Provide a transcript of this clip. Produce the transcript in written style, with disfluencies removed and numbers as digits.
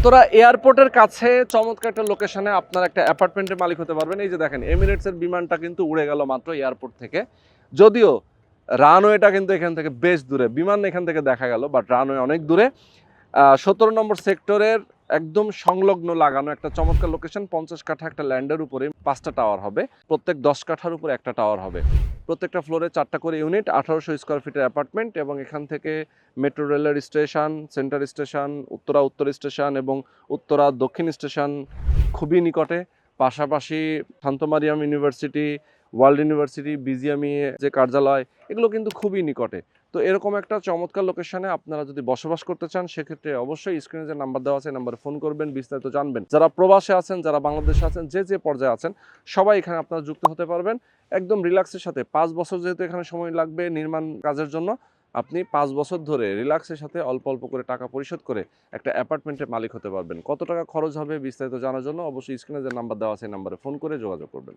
উত্তরা এয়ারপোর্টের কাছে চমৎকার একটা লোকেশনে আপনার একটা অ্যাপার্টমেন্টের মালিক হতে পারবেন। এই যে দেখেন এমিরেটসের বিমানটা কিন্তু উড়ে গেল মাত্র এয়ারপোর্ট থেকে। যদিও রানওয়েটা কিন্তু এখান থেকে বেশ দূরে, বিমান এখান থেকে দেখা গেল, বাট রানওয়ে অনেক দূরে। ১৭ নম্বর সেক্টরের একদম সংলগ্ন লাগানো একটা চমৎকার লোকেশন। 50 কাঠা একটা ল্যান্ডের উপরে 5টা টাওয়ার হবে, প্রত্যেক 10 কাঠার উপরে একটা টাওয়ার হবে। প্রত্যেকটা ফ্লোরে 4টা করে ইউনিট, 1800 স্কোয়ার ফিটের অ্যাপার্টমেন্ট, এবং এখান থেকে মেট্রো রেলের স্টেশন, সেন্টার স্টেশন, উত্তরা উত্তর স্টেশন এবং উত্তরা দক্ষিণ স্টেশন খুবই নিকটে। পাশাপাশি Shanto Mariam university, world university, BGMEA যে কার্যালয়, এগুলো কিন্তু খুবই নিকটে। তো এরকম একটা চমৎকার লোকেশনে আপনারা যদি বসবাস করতে চান, সেক্ষেত্রে অবশ্যই স্ক্রিনে যে নাম্বার দেওয়া আছে নাম্বারে ফোন করবেন, বিস্তারিত জানবেন। যারা প্রবাসে আছেন, যারা বাংলাদেশে আছেন, যে পর্যায়ে আছেন, সবাই এখানে আপনারা যুক্ত হতে পারবেন একদম রিল্যাক্সের সাথে। 5 বছর যেহেতু এখানে সময় লাগবে নির্মাণ কাজের জন্য, আপনি 5 বছর ধরে রিল্যাক্সের সাথে অল্প অল্প করে টাকা পরিশোধ করে একটা অ্যাপার্টমেন্টের মালিক হতে পারবেন। কত টাকা খরচ হবে বিস্তারিত জানার জন্য অবশ্যই স্ক্রিনে যে নাম্বার দেওয়া আছে এই নাম্বারে ফোন করে যোগাযোগ করবেন।